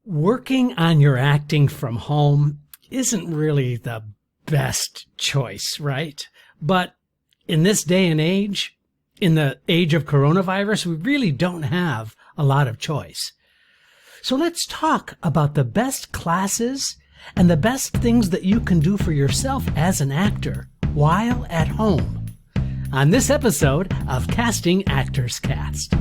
Working on your acting from home isn't really the best choice, right? But in this day and age, in the age of coronavirus, we really don't have a lot of choice. So let's talk about the best classes and the best things that you can do for yourself as an actor while at home on this episode of Casting Actors Cast.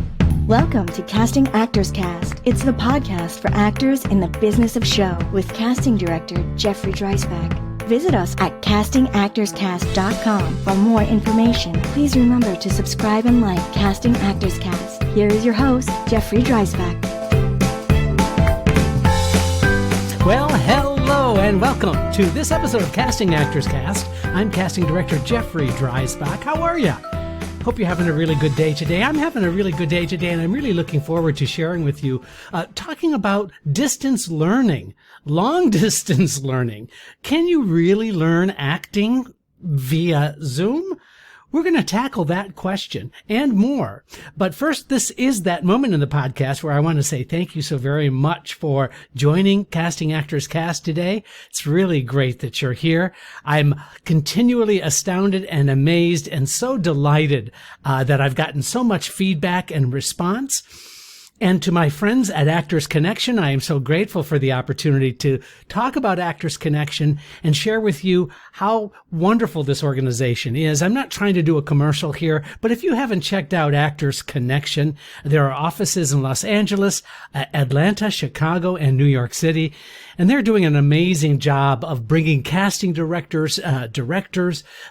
Welcome to Casting Actors Cast. It's the podcast for actors in the business of show with casting director Jeffrey Dreisbach. Visit us at castingactorscast.com for more information. Please remember to subscribe and like Casting Actors Cast. Here is your host, Jeffrey Dreisbach. Well, hello and welcome to this episode of Casting Actors Cast. I'm casting director Jeffrey Dreisbach. How are you? Hope you're having a really good day today. I'm having a really good day today, and I'm really looking forward to sharing with you, talking about distance learning, long distance learning. Can you really learn acting via Zoom? We're going to tackle that question and more. But first, this is that moment in the podcast where I want to say thank you so very much for joining Casting Actors Cast today. It's really great that you're here. I'm continually astounded and amazed and so delighted that I've gotten so much feedback and response. And to my friends at Actors Connection, I am so grateful for the opportunity to talk about Actors Connection and share with you how wonderful this organization is. I'm not trying to do a commercial here, but if you haven't checked out Actors Connection, there are offices in Los Angeles, Atlanta, Chicago, and New York City. And they're doing an amazing job of bringing casting directors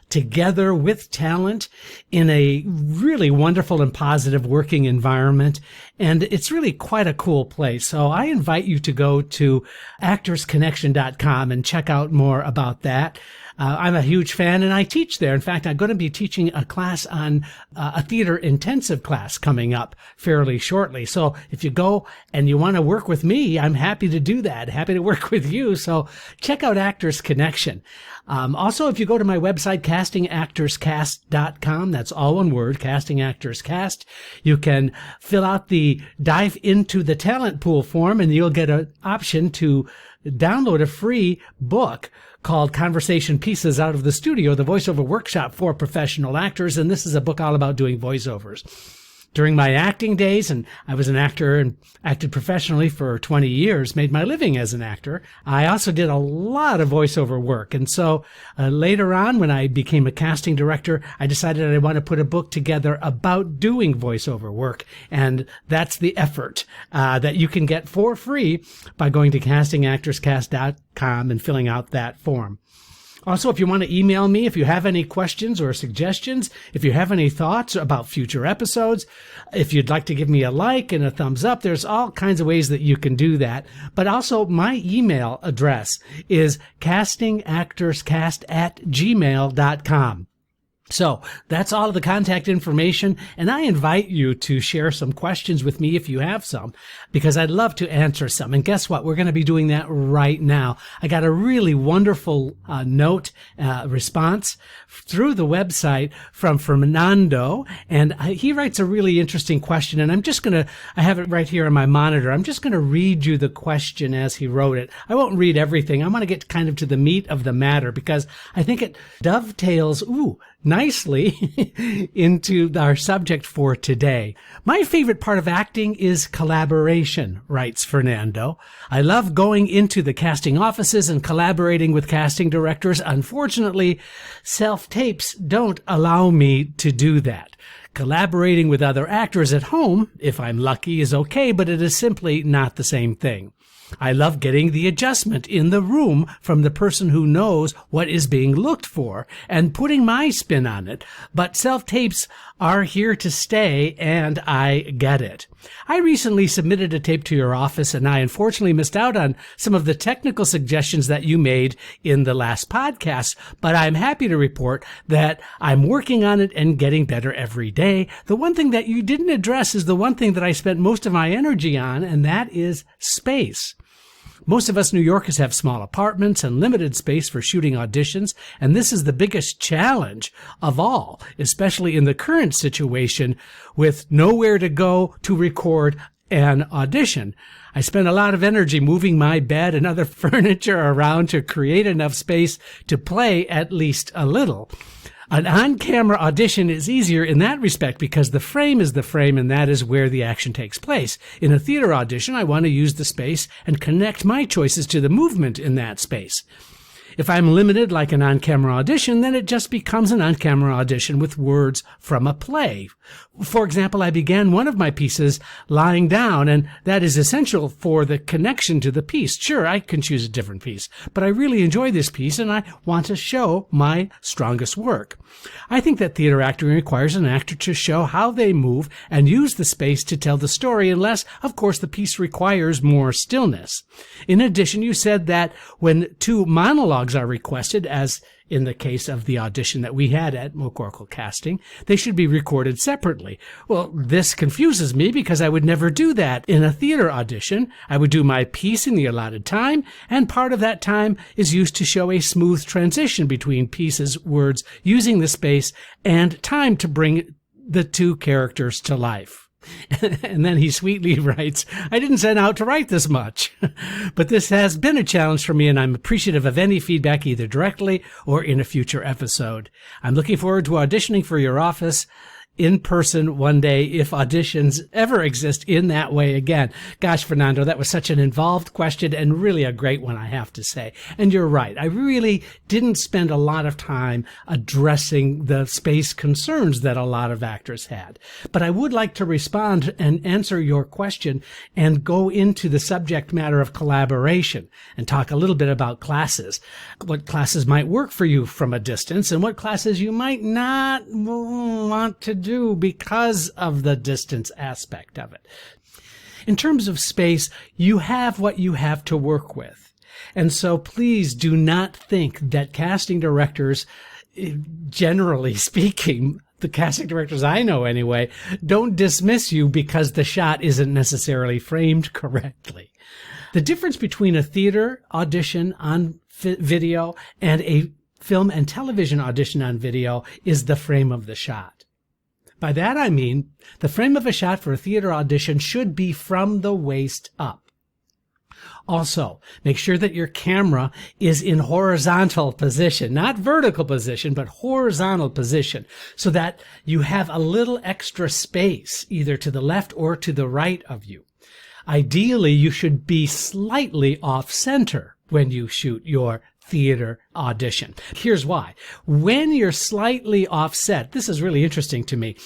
together with talent in a really wonderful and positive working environment. And it's really quite a cool place. So I invite you to go to actorsconnection.com and check out more about that. I'm a huge fan and I teach there. In fact, I'm going to be teaching a class on a theater intensive class coming up fairly shortly. So if you go and you want to work with me, I'm happy to do that. Happy to work with you. So check out Actors Connection. Also, if you go to my website, castingactorscast.com, that's all one word, Casting Actors Cast, you can fill out the dive into the talent pool form and you'll get an option to download a free book called Conversation Pieces Out of the Studio, the voiceover workshop for professional actors. And this is a book all about doing voiceovers. During my acting days, and I was an actor and acted professionally for 20 years, made my living as an actor, I also did a lot of voiceover work. And so later on, when I became a casting director, I decided I want to put a book together about doing voiceover work. And that's the effort that you can get for free by going to castingactorscast.com and filling out that form. Also, if you want to email me, if you have any questions or suggestions, if you have any thoughts about future episodes, if you'd like to give me a like and a thumbs up, there's all kinds of ways that you can do that. But also, my email address is castingactorscast@gmail.com. So that's all of the contact information, and I invite you to share some questions with me if you have some, because I'd love to answer some. And guess what? We're going to be doing that right now. I got a really wonderful response through the website from Fernando, and he writes a really interesting question, and I have it right here on my monitor. I'm just going to read you the question as he wrote it. I won't read everything. I want to get kind of to the meat of the matter, because I think it dovetails, nicely into our subject for today. My favorite part of acting is collaboration, writes Fernando. I love going into the casting offices and collaborating with casting directors. Unfortunately, self-tapes don't allow me to do that. Collaborating with other actors at home, if I'm lucky, is okay, but it is simply not the same thing. I love getting the adjustment in the room from the person who knows what is being looked for and putting my spin on it. But self-tapes are here to stay, and I get it. I recently submitted a tape to your office, and I unfortunately missed out on some of the technical suggestions that you made in the last podcast, but I'm happy to report that I'm working on it and getting better every day. The one thing that you didn't address is the one thing that I spent most of my energy on, and that is space. Most of us New Yorkers have small apartments and limited space for shooting auditions, and this is the biggest challenge of all, especially in the current situation with nowhere to go to record an audition. I spent a lot of energy moving my bed and other furniture around to create enough space to play at least a little. An on-camera audition is easier in that respect because the frame is the frame and that is where the action takes place. In a theater audition, I want to use the space and connect my choices to the movement in that space. If I'm limited like an on-camera audition, then it just becomes an on-camera audition with words from a play. For example, I began one of my pieces lying down, and that is essential for the connection to the piece. Sure, I can choose a different piece, but I really enjoy this piece, and I want to show my strongest work. I think that theater acting requires an actor to show how they move and use the space to tell the story, unless, of course, the piece requires more stillness. In addition, you said that when two monologues are requested, as in the case of the audition that we had at McCorkle Casting, they should be recorded separately. Well, this confuses me because I would never do that in a theater audition. I would do my piece in the allotted time, and part of that time is used to show a smooth transition between pieces, words, using the space and time to bring the two characters to life. And then he sweetly writes, I didn't set out to write this much, but this has been a challenge for me, and I'm appreciative of any feedback either directly or in a future episode. I'm looking forward to auditioning for your office in person one day if auditions ever exist in that way again. Gosh, Fernando, that was such an involved question and really a great one, I have to say. And you're right. I really didn't spend a lot of time addressing the space concerns that a lot of actors had. But I would like to respond and answer your question and go into the subject matter of collaboration and talk a little bit about classes. What classes might work for you from a distance and what classes you might not want to do because of the distance aspect of it. In terms of space, you have what you have to work with. And so please do not think that casting directors, generally speaking, the casting directors I know anyway, don't dismiss you because the shot isn't necessarily framed correctly. The difference between a theater audition on video and a film and television audition on video is the frame of the shot. By that I mean the frame of a shot for a theater audition should be from the waist up. Also, make sure that your camera is in horizontal position, not vertical position, but horizontal position, so that you have a little extra space either to the left or to the right of you. Ideally, you should be slightly off center when you shoot your theater audition. Here's why. When you're slightly offset, this is really interesting to me,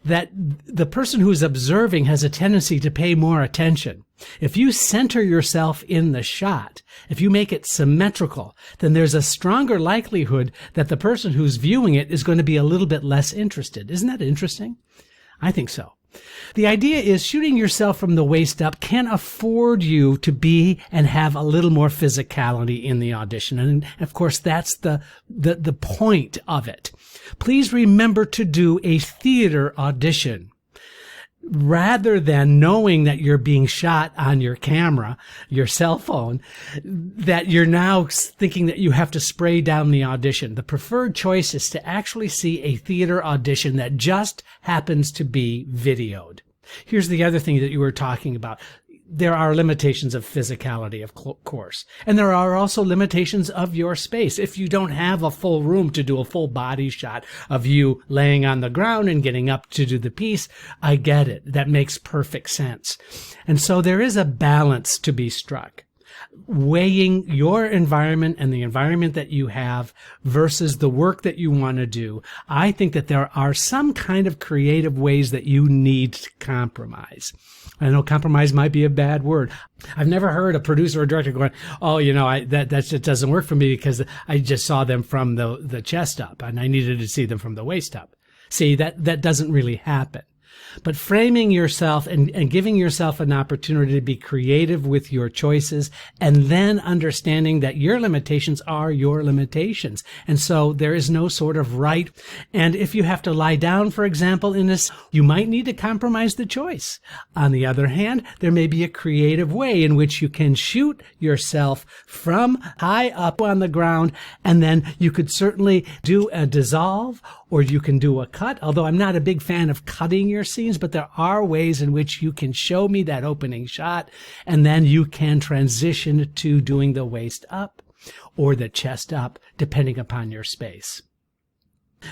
that the person who's observing has a tendency to pay more attention. If you center yourself in the shot, if you make it symmetrical, then there's a stronger likelihood that the person who's viewing it is going to be a little bit less interested. Isn't that interesting? I think so. The idea is shooting yourself from the waist up can afford you to be and have a little more physicality in the audition. And of course, that's the point of it. Please remember to do a theater audition rather than knowing that you're being shot on your camera, your cell phone, that you're now thinking that you have to spray down the audition. The preferred choice is to actually see a theater audition that just happens to be videoed. Here's the other thing that you were talking about. There are limitations of physicality, of course. And there are also limitations of your space. If you don't have a full room to do a full body shot of you laying on the ground and getting up to do the piece, I get it. That makes perfect sense. And so there is a balance to be struck. Weighing your environment and the environment that you have versus the work that you want to do, I think that there are some kind of creative ways that you need to compromise. I know compromise might be a bad word. I've never heard a producer or director going, oh, that just doesn't work for me because I just saw them from the chest up and I needed to see them from the waist up. See, that doesn't really happen. But framing yourself and giving yourself an opportunity to be creative with your choices and then understanding that your limitations are your limitations. And so there is no sort of right. And if you have to lie down, for example, in this, you might need to compromise the choice. On the other hand, there may be a creative way in which you can shoot yourself from high up on the ground, and then you could certainly do a dissolve or you can do a cut, although I'm not a big fan of cutting yourself your scenes, but there are ways in which you can show me that opening shot, and then you can transition to doing the waist up or the chest up, depending upon your space.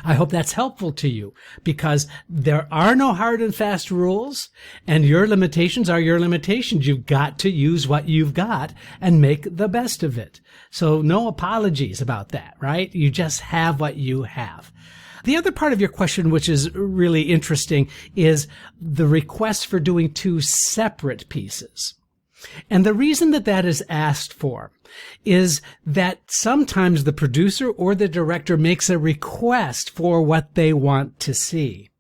I hope that's helpful to you, because there are no hard and fast rules, and your limitations are your limitations. You've got to use what you've got and make the best of it. So no apologies about that, right? You just have what you have. The other part of your question, which is really interesting, is the request for doing two separate pieces. And the reason that that is asked for is that sometimes the producer or the director makes a request for what they want to see.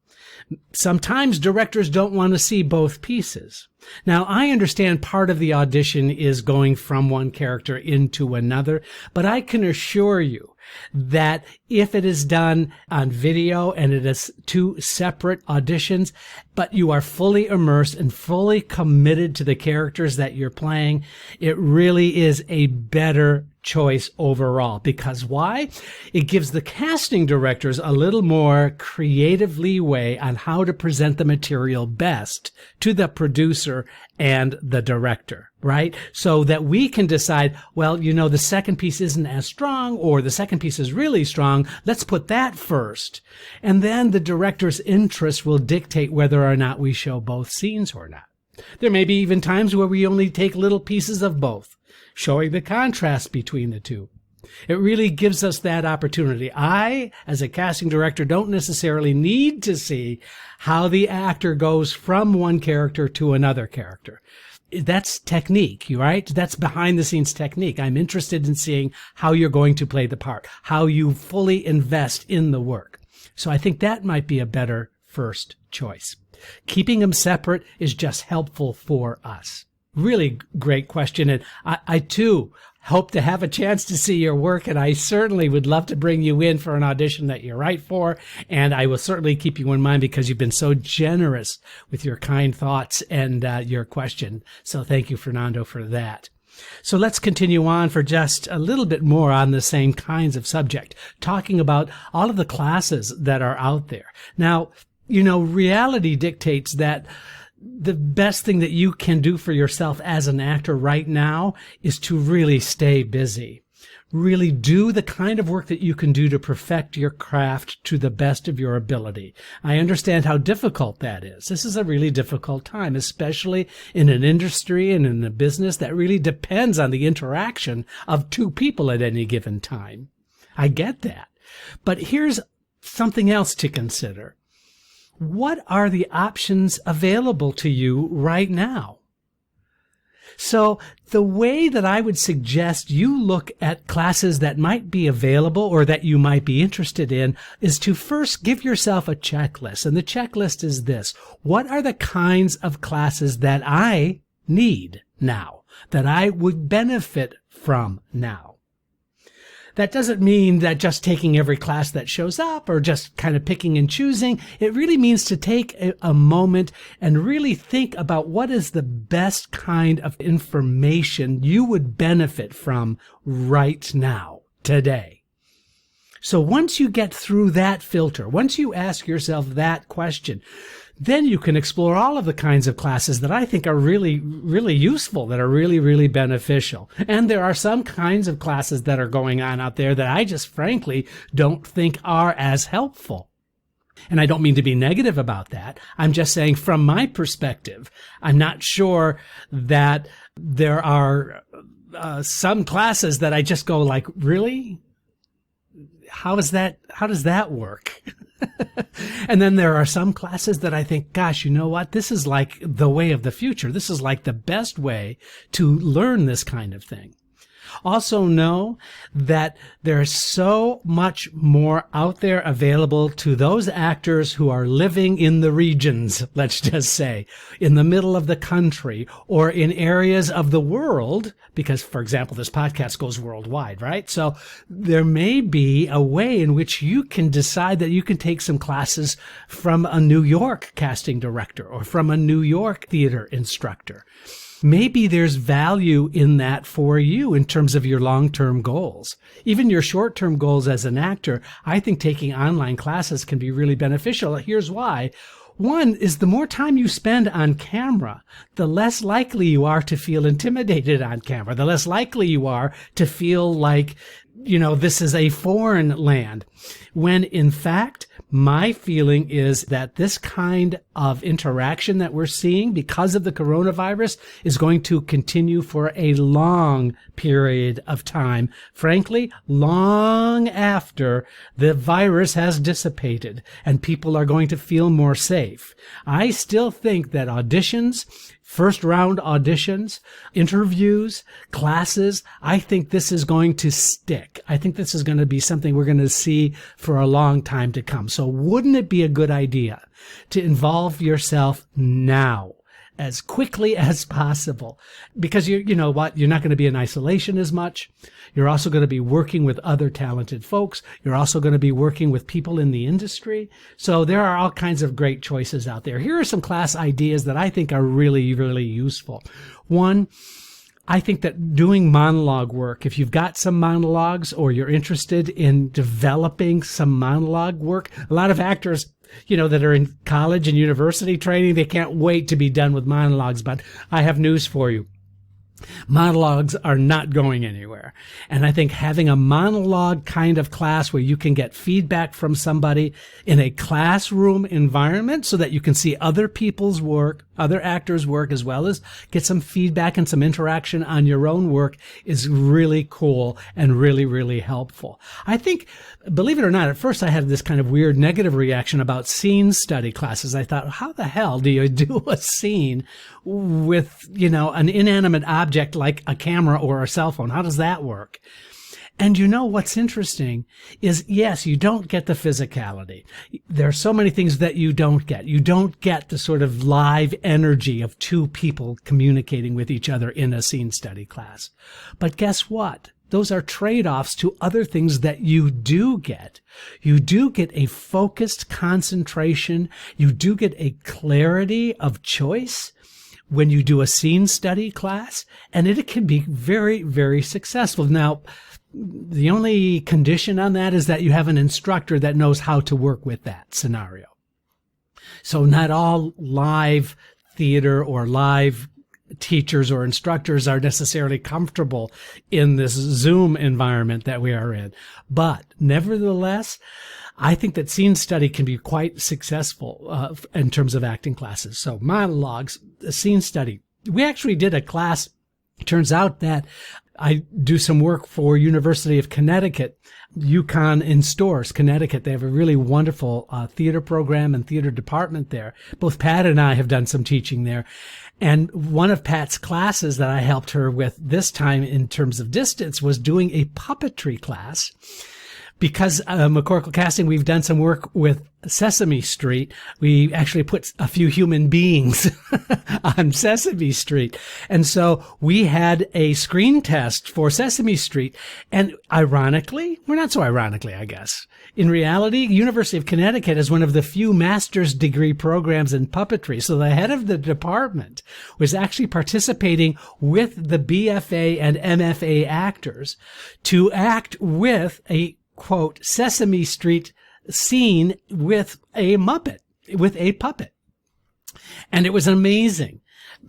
Sometimes directors don't want to see both pieces. Now, I understand part of the audition is going from one character into another, but I can assure you that if it is done on video and it is two separate auditions, but you are fully immersed and fully committed to the characters that you're playing, it really is a better choice overall. Because why? It gives the casting directors a little more creative leeway on how to present the material best to the producer and the director, right? So that we can decide, well, the second piece isn't as strong, or the second piece is really strong. Let's put that first. And then the director's interest will dictate whether or not we show both scenes or not. There may be even times where we only take little pieces of both, showing the contrast between the two. It really gives us that opportunity. I, as a casting director, don't necessarily need to see how the actor goes from one character to another character. That's technique, right? That's behind the scenes technique. I'm interested in seeing how you're going to play the part, how you fully invest in the work. So I think that might be a better first choice. Keeping them separate is just helpful for us. Really great question. And I too hope to have a chance to see your work, and I certainly would love to bring you in for an audition that you're right for. And I will certainly keep you in mind, because you've been so generous with your kind thoughts and your question. So thank you, Fernando, for that. So let's continue on for just a little bit more on the same kinds of subject, talking about all of the classes that are out there. Now, reality dictates that the best thing that you can do for yourself as an actor right now is to really stay busy. Really do the kind of work that you can do to perfect your craft to the best of your ability. I understand how difficult that is. This is a really difficult time, especially in an industry and in a business that really depends on the interaction of two people at any given time. I get that. But here's something else to consider. What are the options available to you right now? So the way that I would suggest you look at classes that might be available or that you might be interested in is to first give yourself a checklist. And the checklist is this: what are the kinds of classes that I need now, that I would benefit from now? That doesn't mean that just taking every class that shows up or just kind of picking and choosing. It really means to take a moment and really think about what is the best kind of information you would benefit from right now, today. So once you get through that filter, once you ask yourself that question, then you can explore all of the kinds of classes that I think are really, really useful, that are really, really beneficial. And there are some kinds of classes that are going on out there that I just frankly don't think are as helpful. And I don't mean to be negative about that. I'm just saying, from my perspective, I'm not sure that there are some classes that I just go like, really? How does that work? And then there are some classes that I think, gosh, you know what? This is like the way of the future. This is like the best way to learn this kind of thing. Also know that there's so much more out there available to those actors who are living in the regions, let's just say, in the middle of the country or in areas of the world, because, for example, this podcast goes worldwide, right? So there may be a way in which you can decide that you can take some classes from a New York casting director or from a New York theater instructor. Maybe there's value in that for you in terms of your long-term goals. Even your short-term goals as an actor, I think taking online classes can be really beneficial. Here's why. One is the more time you spend on camera, the less likely you are to feel intimidated on camera, the less likely you are to feel like, this is a foreign land. When in fact, my feeling is that this kind of interaction that we're seeing because of the coronavirus is going to continue for a long period of time. Frankly, long after the virus has dissipated and people are going to feel more safe. I still think that auditions, first round auditions, interviews, classes, I think this is going to stick. I think this is going to be something we're going to see for a long time to come. So wouldn't it be a good idea to involve yourself now, as quickly as possible? Because you know what? You're not going to be in isolation as much. You're also going to be working with other talented folks. You're also going to be working with people in the industry. So there are all kinds of great choices out there. Here are some class ideas that I think are really, really useful. One, I think that doing monologue work, if you've got some monologues or you're interested in developing some monologue work, a lot of actors, that are in college and university training, they can't wait to be done with monologues. But I have news for you. Monologues are not going anywhere. And I think having a monologue kind of class where you can get feedback from somebody in a classroom environment so that you can see other people's work, other actors' work, as well as get some feedback and some interaction on your own work is really cool and really, really helpful. I think, believe it or not, at first I had this kind of weird negative reaction about scene study classes. I thought, how the hell do you do a scene with, an inanimate object like a camera or a cell phone? How does that work? And what's interesting is, yes, you don't get the physicality. There are so many things that you don't get. You don't get the sort of live energy of two people communicating with each other in a scene study class. But guess what? Those are trade-offs to other things that you do get. You do get a focused concentration. You do get a clarity of choice when you do a scene study class, and it can be very, very successful. Now, the only condition on that is that you have an instructor that knows how to work with that scenario. So not all live theater or live teachers or instructors are necessarily comfortable in this Zoom environment that we are in. But nevertheless, I think that scene study can be quite successful in terms of acting classes. So monologues, scene study. We actually did a class. It turns out that I do some work for University of Connecticut, UConn in Storrs, Connecticut. They have a really wonderful theater program and theater department there. Both Pat and I have done some teaching there. And one of Pat's classes that I helped her with this time in terms of distance was doing a puppetry class. Because McCorkle Casting, we've done some work with Sesame Street. We actually put a few human beings on Sesame Street. And so we had a screen test for Sesame Street. And ironically, well, not so ironically, I guess. In reality, University of Connecticut is one of the few master's degree programs in puppetry. So the head of the department was actually participating with the BFA and MFA actors to act with a quote, Sesame Street scene with a puppet. And it was amazing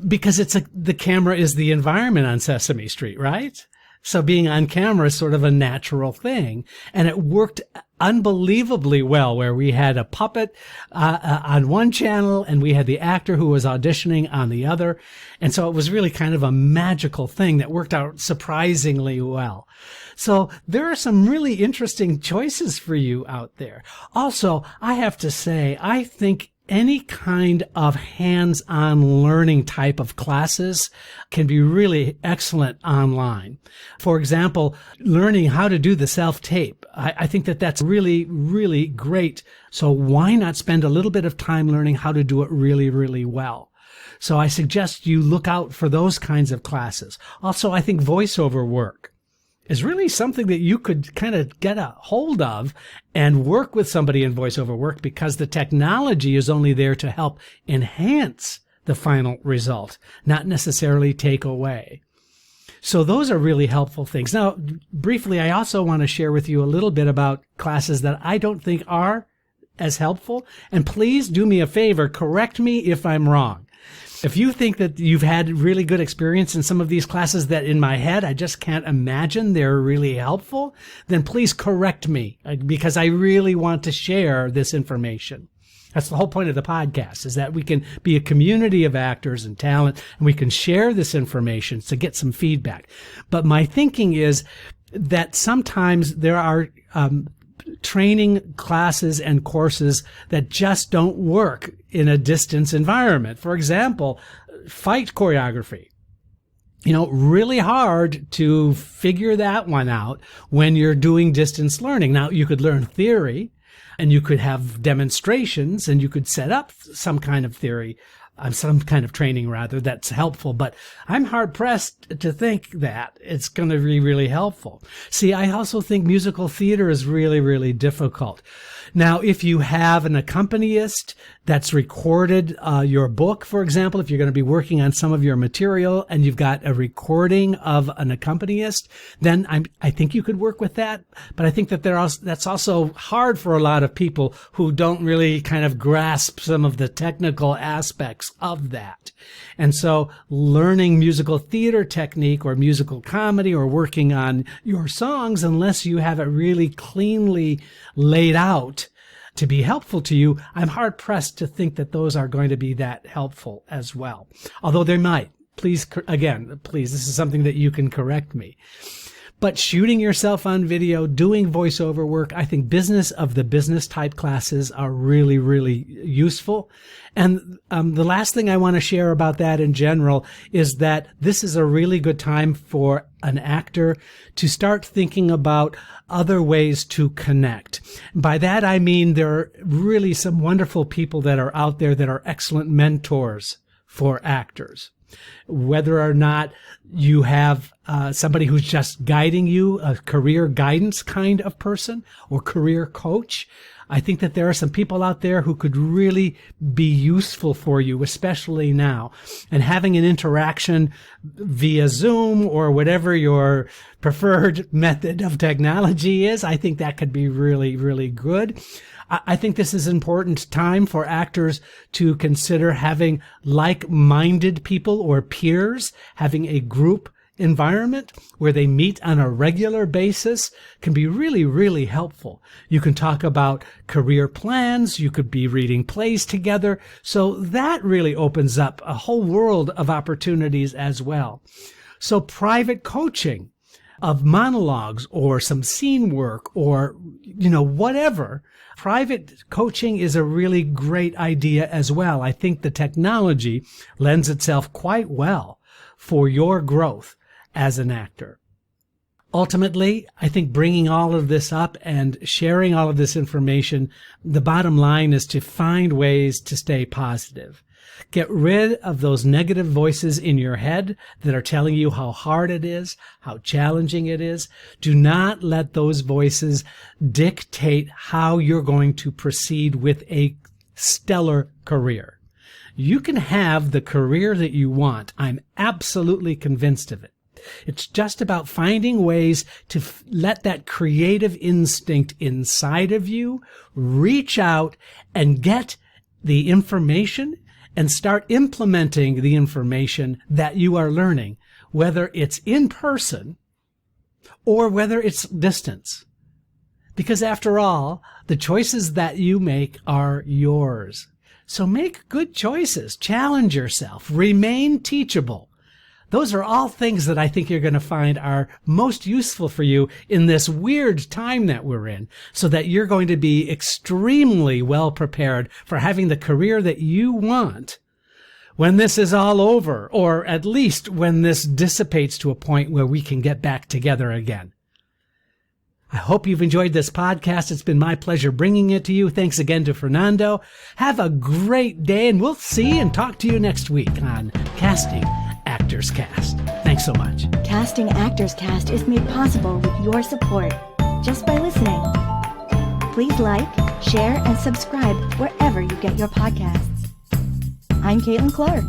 because the camera is the environment on Sesame Street, right? So being on camera is sort of a natural thing. And it worked unbelievably well where we had a puppet on one channel and we had the actor who was auditioning on the other. And so it was really kind of a magical thing that worked out surprisingly well. So there are some really interesting choices for you out there. Also, I have to say, I think any kind of hands-on learning type of classes can be really excellent online. For example, learning how to do the self-tape. I think that that's really, really great. So why not spend a little bit of time learning how to do it really, really well? So I suggest you look out for those kinds of classes. Also, I think voiceover work is really something that you could kind of get a hold of and work with somebody in voiceover work because the technology is only there to help enhance the final result, not necessarily take away. So those are really helpful things. Now, briefly, I also want to share with you a little bit about classes that I don't think are as helpful. And please do me a favor, correct me if I'm wrong. If you think that you've had really good experience in some of these classes that in my head I just can't imagine they're really helpful, then please correct me, because I really want to share this information. That's the whole point of the podcast, is that we can be a community of actors and talent, and we can share this information to get some feedback. But my thinking is that sometimes there are training classes and courses that just don't work in a distance environment. For example, fight choreography. Really hard to figure that one out when you're doing distance learning. Now, you could learn theory, and you could have demonstrations, and you could set up some kind of theory, some kind of training rather, that's helpful. But I'm hard pressed to think that it's going to be really helpful. See, I also think musical theater is really, really difficult. Now, if you have an accompanist that's recorded your book, for example, if you're going to be working on some of your material and you've got a recording of an accompanist, then I think you could work with that. But I think that that's also hard for a lot of people who don't really kind of grasp some of the technical aspects of that. And so learning musical theater technique or musical comedy or working on your songs, unless you have it really cleanly laid out to be helpful to you, I'm hard pressed to think that those are going to be that helpful as well. Although they might. Please, this is something that you can correct me. But shooting yourself on video, doing voiceover work, I think business type classes are really, really useful. And the last thing I want to share about that in general is that this is a really good time for an actor to start thinking about other ways to connect. By that, I mean there are really some wonderful people that are out there that are excellent mentors for actors. Whether or not you have somebody who's just guiding you, a career guidance kind of person or career coach, I think that there are some people out there who could really be useful for you, especially now. And having an interaction via Zoom or whatever your preferred method of technology is, I think that could be really, really good. I think this is an important time for actors to consider having like-minded people or peers, having a group environment where they meet on a regular basis can be really, really helpful. You can talk about career plans. You could be reading plays together. So that really opens up a whole world of opportunities as well. So private coaching of monologues or some scene work or, whatever. Private coaching is a really great idea as well. I think the technology lends itself quite well for your growth as an actor. Ultimately, I think bringing all of this up and sharing all of this information, the bottom line is to find ways to stay positive. Get rid of those negative voices in your head that are telling you how hard it is, how challenging it is. Do not let those voices dictate how you're going to proceed with a stellar career. You can have the career that you want. I'm absolutely convinced of it. It's just about finding ways to let that creative instinct inside of you reach out and get the information and start implementing the information that you are learning, whether it's in person or whether it's distance. Because after all, the choices that you make are yours. So make good choices, challenge yourself, remain teachable. Those are all things that I think you're going to find are most useful for you in this weird time that we're in, so that you're going to be extremely well prepared for having the career that you want when this is all over, or at least when this dissipates to a point where we can get back together again. I hope you've enjoyed this podcast. It's been my pleasure bringing it to you. Thanks again to Fernando. Have a great day, and we'll see and talk to you next week on Casting Actors Cast. Thanks so much. Casting Actors Cast is made possible with your support just by listening. Please like, share, and subscribe wherever you get your podcasts. I'm Caitlin Clark.